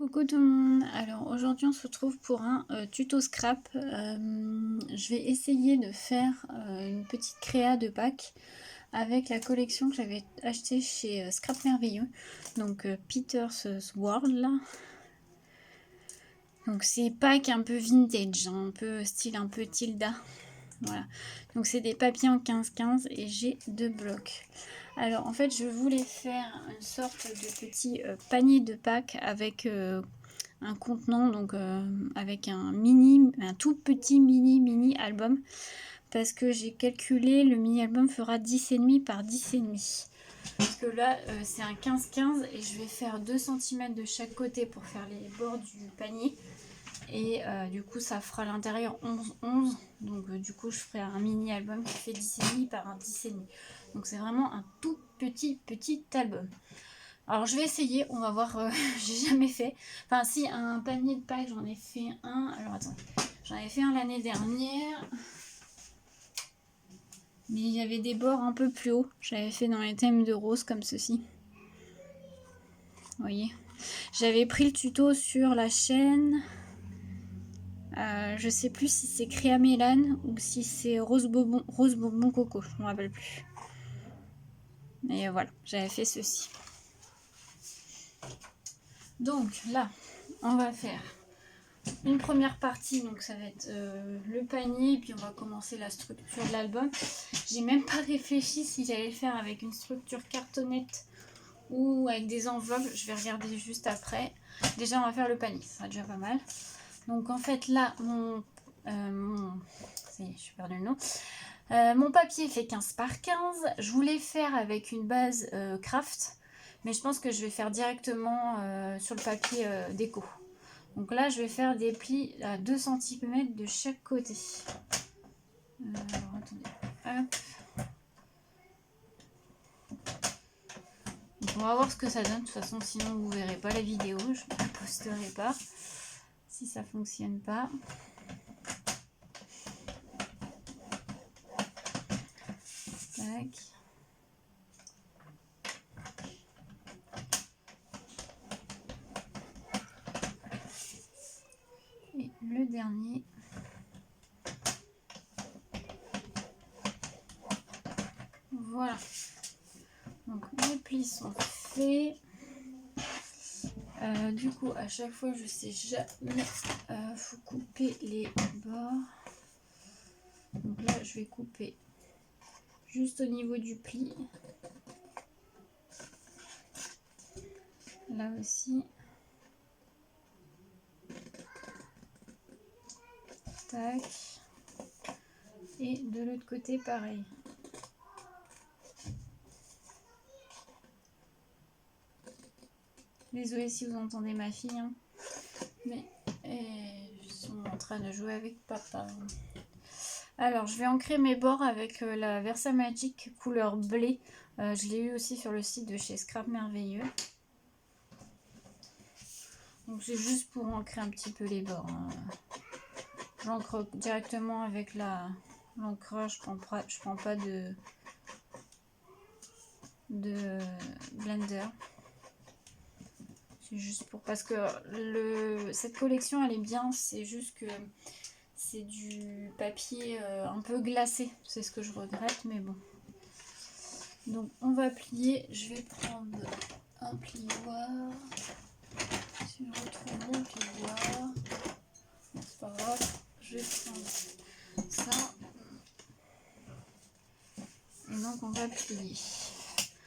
Coucou tout le monde, alors aujourd'hui on se retrouve pour un tuto scrap. Je vais essayer de faire une petite créa de Pâques avec la collection que j'avais achetée chez Scrap Merveilleux, donc Peter's World là. Donc c'est Pâques un peu vintage, hein, un peu style un peu Tilda. Voilà, donc c'est des papiers en 15-15 et j'ai 2 blocs. Alors en fait je voulais faire une sorte de petit panier de Pâques avec un contenant, donc avec un tout petit mini album, parce que j'ai calculé le mini album fera 10,5 par 10,5, parce que là c'est un 15-15 et je vais faire 2 cm de chaque côté pour faire les bords du panier. Et du coup ça fera l'intérieur 11-11, donc du coup je ferai un mini album qui fait 10,5 par un 10,5, donc c'est vraiment un tout petit album. Alors je vais essayer, on va voir, j'ai jamais fait, enfin si, un panier de Pâques j'en ai fait un, alors attends, j'en avais fait un l'année dernière, mais il y avait des bords un peu plus hauts, j'avais fait dans les thèmes de rose comme ceci, vous voyez, j'avais pris le tuto sur la chaîne. Je sais plus si c'est Créa Mélane ou si c'est Rose Bonbon Coco, je me rappelle plus. Mais voilà, j'avais fait ceci. Donc là, on va faire une première partie, donc ça va être le panier, puis on va commencer la structure de l'album. J'ai même pas réfléchi si j'allais le faire avec une structure cartonnette ou avec des enveloppes, je vais regarder juste après. Déjà on va faire le panier, ça sera déjà pas mal. Donc en fait là, ça y est, je suis perdu le nom. Mon papier fait 15 par 15. Je voulais faire avec une base craft, mais je pense que je vais faire directement sur le papier déco. Donc là, je vais faire des plis à 2 cm de chaque côté. Alors, attendez. Hop. Donc, on va voir ce que ça donne. De toute façon, sinon, vous ne verrez pas la vidéo. Je ne la posterai pas si ça ne fonctionne pas. Tac. Et le dernier. Voilà. Donc mes plis sont faits. Du coup, à chaque fois, je sais jamais, faut couper les bords. Donc là, je vais couper juste au niveau du pli. Là aussi. Tac. Et de l'autre côté, pareil. Désolée si vous entendez ma fille, hein. Mais ils sont en train de jouer avec papa. Alors, je vais ancrer mes bords avec la Versamagic couleur blé. Je l'ai eu aussi sur le site de chez Scrap Merveilleux. Donc, c'est juste pour ancrer un petit peu les bords, hein. J'ancre directement avec l'ancrage, je prends pas de blender. C'est juste pour, parce que cette collection elle est bien, c'est juste que c'est du papier un peu glacé, c'est ce que je regrette, mais bon. Donc on va plier, je vais prendre un plioir, si je retrouve mon plioir, c'est pas grave, je vais prendre ça, et donc on va plier.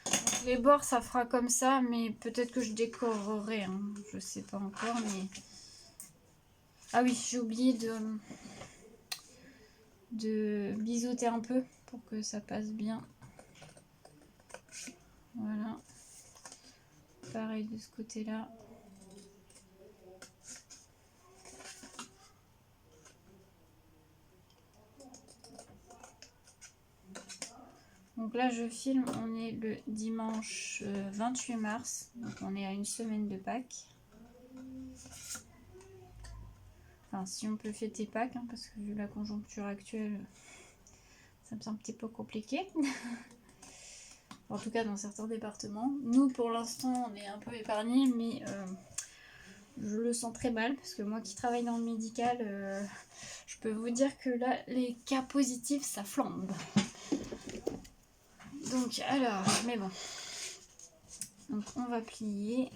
Donc, les bords ça fera comme ça, mais peut-être que je décorerai, hein, je sais pas encore, mais... Ah oui, j'ai oublié de biseauter un peu pour que ça passe bien. Voilà. Pareil de ce côté-là. Donc là, je filme, on est le dimanche 28 mars. Donc on est à une semaine de Pâques. Enfin, si on peut fêter Pâques, hein, parce que vu la conjoncture actuelle, ça me semble un petit peu compliqué. En tout cas, dans certains départements. Nous, pour l'instant, on est un peu épargnés, mais je le sens très mal parce que moi qui travaille dans le médical, je peux vous dire que là les cas positifs ça flambe. Donc alors, mais bon. Donc on va plier.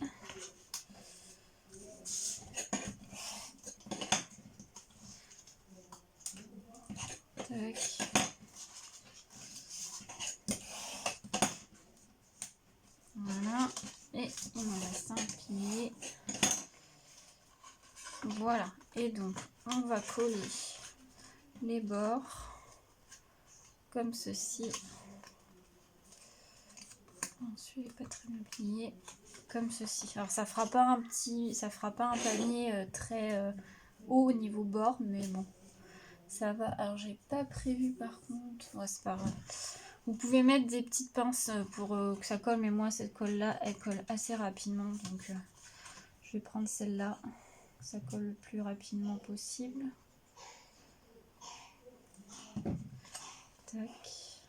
Tac. Voilà. Et il m'en reste un plié. Voilà. Et donc on va coller les bords comme ceci. Celui-là n'est pas très bien plié. Comme ceci. Alors ça fera pas un panier très haut au niveau bord, mais bon. Ça va. Alors j'ai pas prévu par contre. Ouais, c'est pas grave. Vous pouvez mettre des petites pinces pour que ça colle, mais moi cette colle là elle colle assez rapidement, donc je vais prendre celle-là. Ça colle le plus rapidement possible. Tac.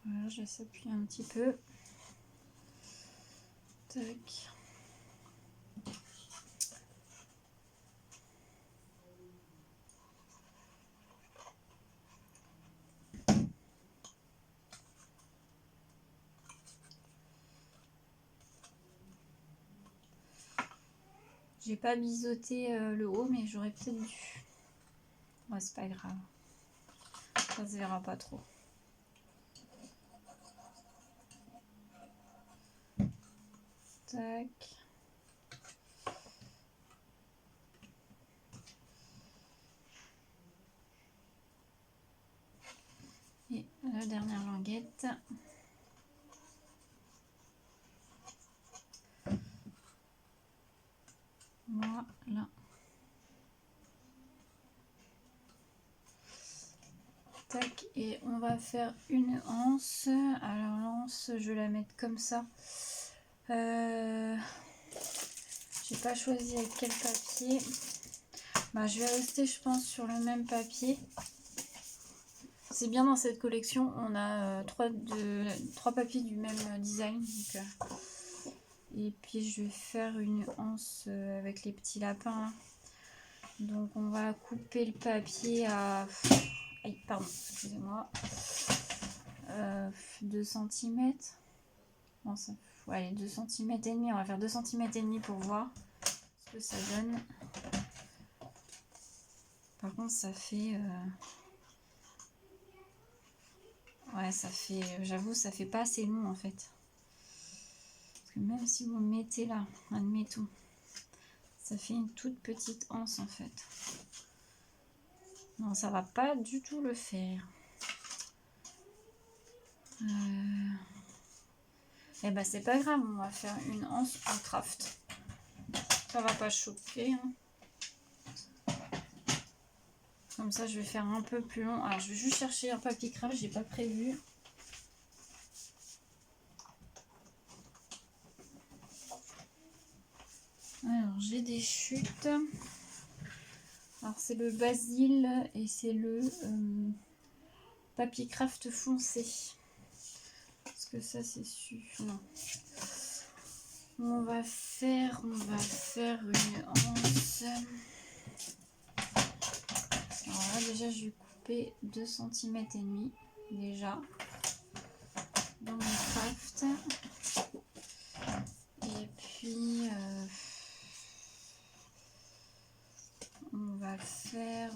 Voilà, je laisse appuyer un petit peu. Tac. J'ai pas biseauté le haut, mais j'aurais peut-être dû. Ouais, c'est pas grave. Ça se verra pas trop. Tac. Et la dernière languette. Voilà. Tac, et on va faire une anse. Alors l'anse, je vais la mettre comme ça. J'ai pas choisi avec quel papier. Bah, je vais rester, je pense, sur le même papier. C'est bien, dans cette collection, on a trois papiers du même design. Donc, et puis je vais faire une anse avec les petits lapins. Là. Donc on va couper le papier à... Aïe, pardon, excusez-moi. 2 cm. Bon, ça... Ouais, 2 cm et demi. On va faire 2 cm et demi pour voir ce que ça donne. Par contre, ça fait... Ouais, ça fait... J'avoue, ça fait pas assez long en fait. Parce que même si vous mettez là, admettons, ça fait une toute petite anse en fait. Non, ça va pas du tout le faire. Et bah c'est pas grave, on va faire une anse en craft. Ça va pas choquer. Hein. Comme ça, je vais faire un peu plus long. Alors, je vais juste chercher un papier craft, j'ai pas prévu. Alors, j'ai des chutes. Alors, c'est le basil et c'est le papier craft foncé. Est-ce que ça, c'est sûr? Non. On va faire une anse. Alors là, déjà, je vais couper 2 cm et demi. Déjà. Dans mon craft. Et puis... on va faire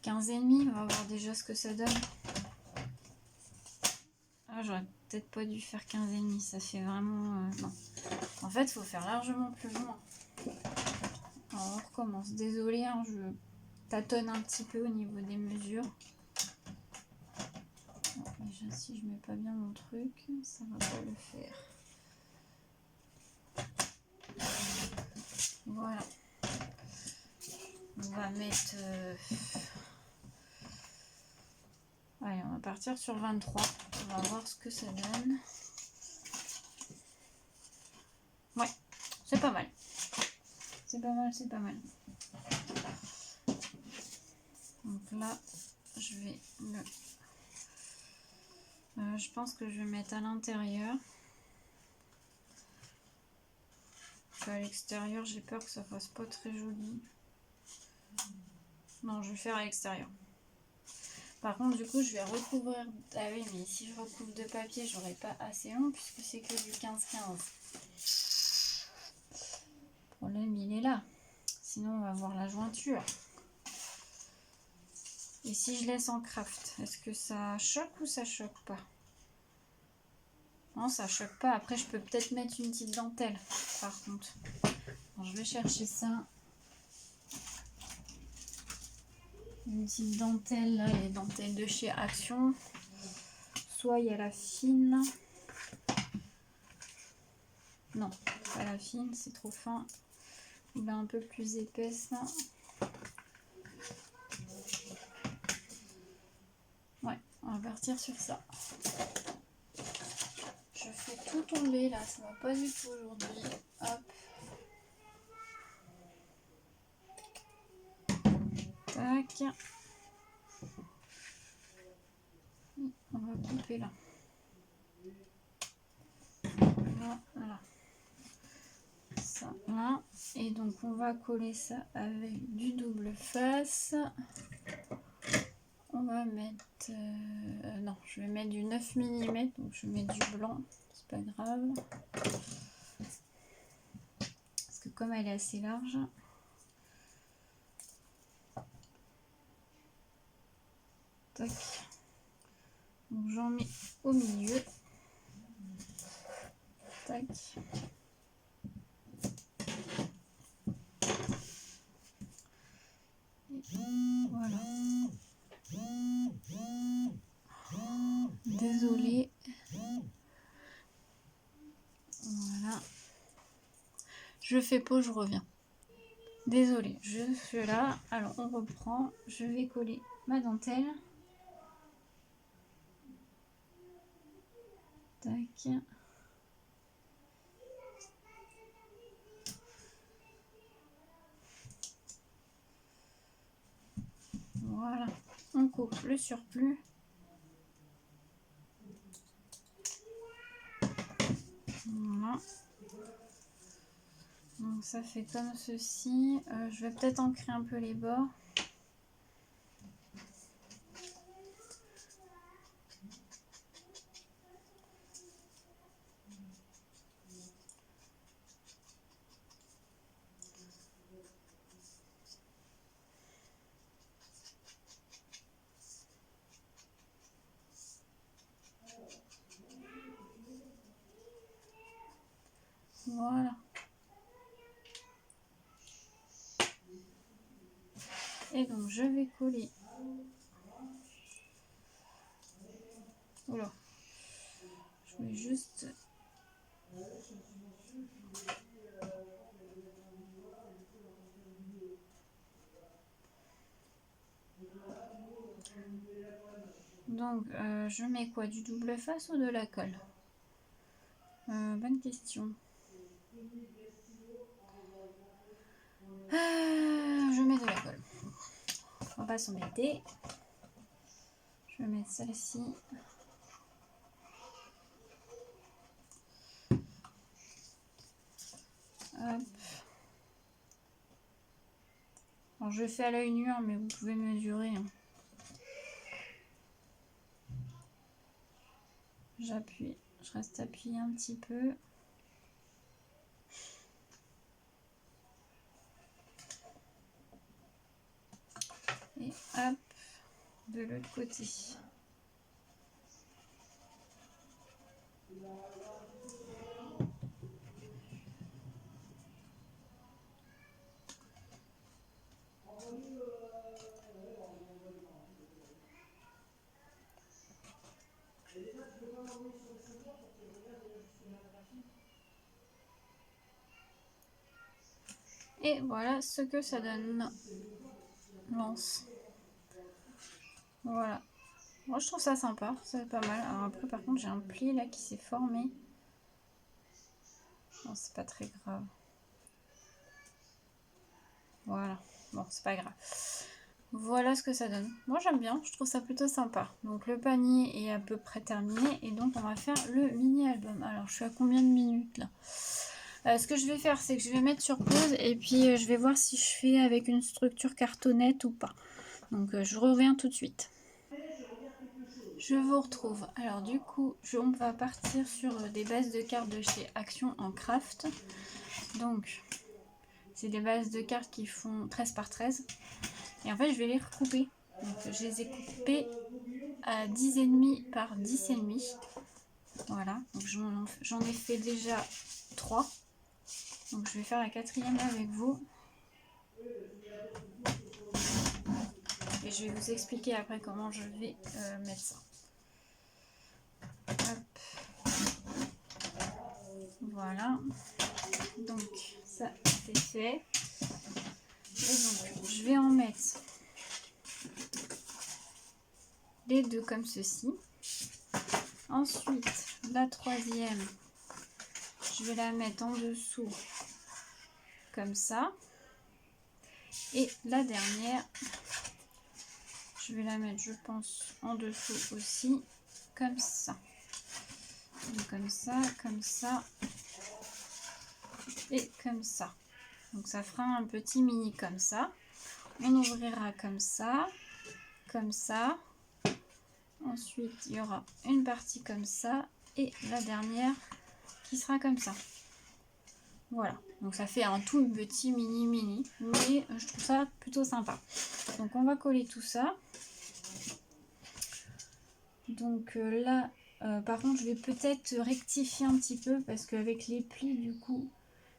15 et demi, on va voir déjà ce que ça donne. Ah, j'aurais peut-être pas dû faire 15 et demi, ça fait vraiment... non. En fait, il faut faire largement plus long. Alors, on recommence. Désolée, hein, je tâtonne un petit peu au niveau des mesures. Bon, déjà, si je mets pas bien mon truc, ça va pas le faire. Voilà. On va mettre... Allez, on va partir sur 23. On va voir ce que ça donne. Ouais, c'est pas mal. C'est pas mal, c'est pas mal. là, je vais le... je pense que je vais mettre à l'intérieur. À l'extérieur, j'ai peur que ça fasse pas très joli. Non, je vais faire à l'extérieur. Par contre, du coup, je vais recouvrir... Ah oui, mais si je recouvre de papier, j'aurai pas assez long puisque c'est que du 15-15. Le problème, il est là. Sinon, on va voir la jointure. Et si je laisse en craft, est-ce que ça choque ou ça choque pas? Non, ça choque pas. Après, je peux peut-être mettre une petite dentelle, par contre. Alors, je vais chercher ça. Une petite dentelle, là, les dentelles de chez Action. Soit il y a la fine. Non, pas la fine, c'est trop fin. Il est un peu plus épaisse, là. Ouais, on va partir sur ça. Je fais tout tomber, là, ça va pas du tout aujourd'hui. Hop. Tac. On va couper là. Voilà. Ça là. Et donc on va coller ça avec du double face. On va mettre... non, je vais mettre du 9 mm. Donc je vais mettre du blanc. C'est pas grave. Parce que comme elle est assez large... Tac. Donc j'en mets au milieu. Tac. Voilà. Désolée. Voilà. Je fais pause, je reviens. Désolée, je suis là. Alors on reprend. Je vais coller ma dentelle. Tac. Voilà. On coupe le surplus. Voilà. Donc ça fait comme ceci. Je vais peut-être ancrer un peu les bords. Voilà. Et donc je vais coller. Oula. Je voulais juste... Donc je mets quoi? Du double face ou de la colle? Bonne question. Je mets de la colle. On va pas s'embêter. Je vais mettre celle-ci. Hop. Alors je fais à l'œil nu, mais vous pouvez mesurer. Hein. J'appuie. Je reste appuyé un petit peu. Et hop, de l'autre côté. Et voilà ce que ça donne. Lance. Voilà. Moi je trouve ça sympa, c'est pas mal. Alors après par contre j'ai un pli là qui s'est formé. Bon c'est pas très grave. Voilà. Bon c'est pas grave. voilà ce que ça donne. Moi j'aime bien, je trouve ça plutôt sympa. Donc le panier est à peu près terminé et donc on va faire le mini album. Alors je suis à combien de minutes là? Ce que je vais faire, c'est que je vais mettre sur pause et puis je vais voir si je fais avec une structure cartonnette ou pas. Donc je reviens tout de suite. Je vous retrouve. Alors du coup, on va partir sur des bases de cartes de chez Action en Craft. Donc, c'est des bases de cartes qui font 13 par 13. Et en fait, je vais les recouper. Donc, je les ai coupées à 10,5 par 10,5. Voilà. Donc, j'en ai fait déjà 3. Donc, je vais faire la quatrième avec vous. Et je vais vous expliquer après comment je vais mettre ça. Hop. Voilà. Donc, ça, c'est fait. Et donc, je vais en mettre les deux comme ceci. Ensuite, la troisième, je vais la mettre en dessous comme ça. Et la dernière, je vais la mettre, je pense, en dessous aussi, comme ça. Donc, comme ça, et comme ça. Donc ça fera un petit mini comme ça. On ouvrira comme ça, comme ça. Ensuite, il y aura une partie comme ça et la dernière qui sera comme ça. Voilà, donc ça fait un tout petit mini, mais je trouve ça plutôt sympa. Donc on va coller tout ça. Donc là, par contre, je vais peut-être rectifier un petit peu parce qu'avec les plis, du coup,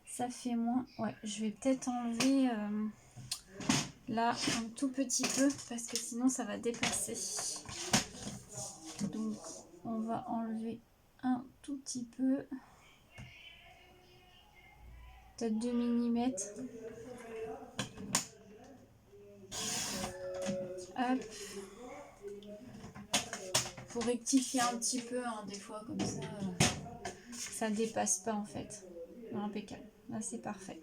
ça fait moins. Ouais, je vais peut-être enlever là un tout petit peu parce que sinon ça va dépasser. Donc on va enlever un tout petit peu, peut-être 2 mm. Hop. Faut rectifier un petit peu, hein, des fois comme ça dépasse pas en fait. Impeccable. Là c'est parfait.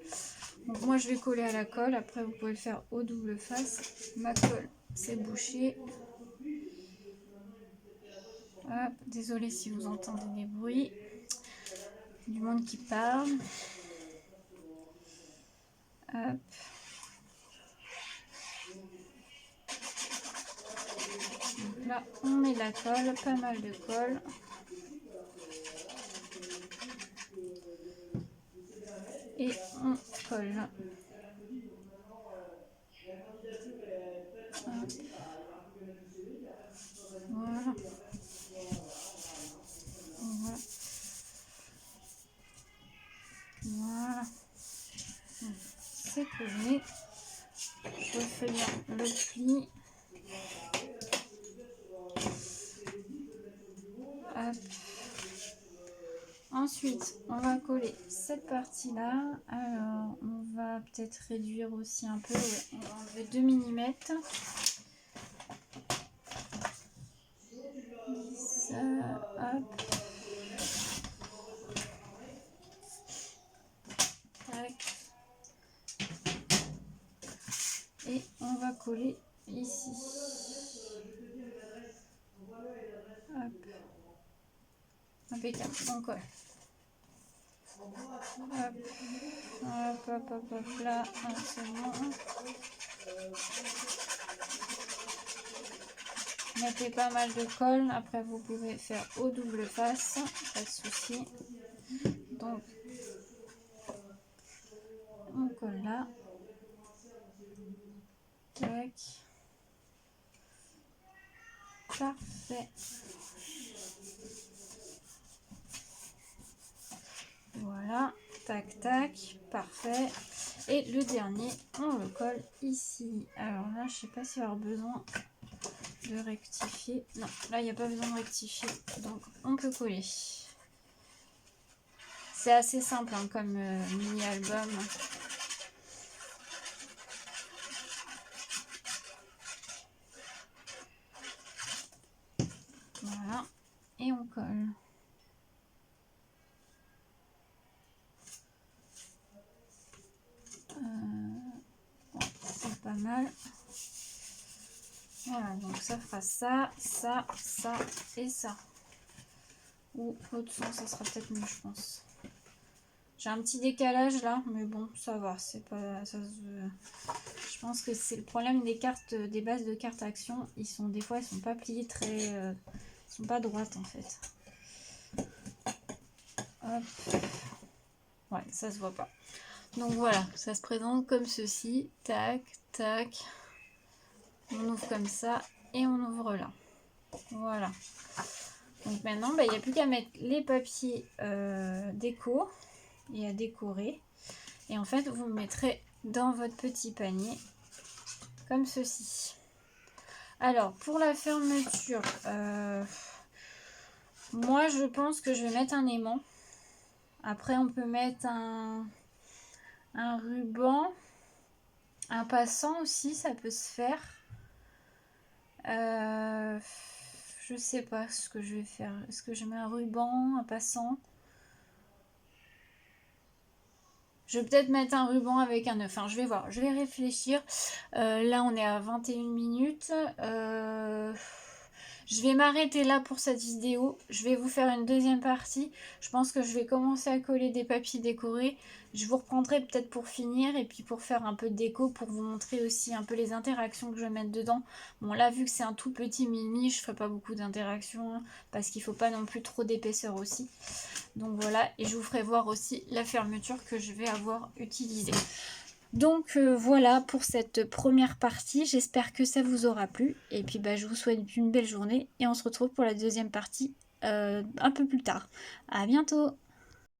Donc moi je vais coller à la colle. Après vous pouvez le faire au double face. Ma colle c'est bouché. Hop. Désolée si vous entendez des bruits. Du monde qui parle. Hop. Donc là on met la colle, pas mal de colle. Et on colle. Hop. Voilà. Voilà. Voilà. C'est collé. Je fais bien le pli. Hop. Ensuite, on va coller cette partie-là. Alors, on va peut-être réduire aussi un peu. Ouais, on va enlever 2 mm. Ça, hop. Tac. Et on va coller ici. Hop. Impeccable. On colle. Hop, hop, hop, hop, là, c'est bon. Mettez pas mal de colle, après vous pouvez faire au double face, pas de souci. Donc, on colle là. Tac. Parfait. Voilà, tac tac, parfait. Et le dernier, on le colle ici. Alors là, je sais pas s'il va y avoir besoin de rectifier. Non, là, il n'y a pas besoin de rectifier. Donc, on peut coller. C'est assez simple hein, comme mini-album. Voilà, et on colle. Ouais, c'est pas mal. Voilà, donc ça fera ça, ça, ça et ça. Ou l'autre sens, ça sera peut-être mieux, je pense. J'ai un petit décalage là, mais bon, ça va. C'est pas, je pense que c'est le problème des cartes, des bases de cartes action. Ils sont des fois, ils sont pas pliés très, ils sont pas droites en fait. Hop. Ouais, ça se voit pas. Donc voilà, ça se présente comme ceci. Tac, tac. On ouvre comme ça et on ouvre là. Voilà. Donc maintenant, il n'y a plus qu'à mettre les papiers déco et à décorer. Et en fait, vous le mettrez dans votre petit panier comme ceci. Alors, pour la fermeture, moi je pense que je vais mettre un aimant. Après, on peut mettre un ruban, un passant aussi, ça peut se faire. Je sais pas ce que je vais faire. Est-ce que je mets un ruban, un passant? Je vais peut-être mettre un ruban avec un œuf. Enfin, je vais voir. Je vais réfléchir. Là, on est à 21 minutes. Je vais m'arrêter là pour cette vidéo. Je vais vous faire une deuxième partie. Je pense que je vais commencer à coller des papiers décorés. Je vous reprendrai peut-être pour finir et puis pour faire un peu de déco, pour vous montrer aussi un peu les interactions que je vais mettre dedans. Bon, là, vu que c'est un tout petit mini, je ne ferai pas beaucoup d'interactions parce qu'il ne faut pas non plus trop d'épaisseur aussi. Donc voilà, et je vous ferai voir aussi la fermeture que je vais avoir utilisée. Donc voilà pour cette première partie, j'espère que ça vous aura plu. Et puis je vous souhaite une belle journée et on se retrouve pour la deuxième partie un peu plus tard. À bientôt!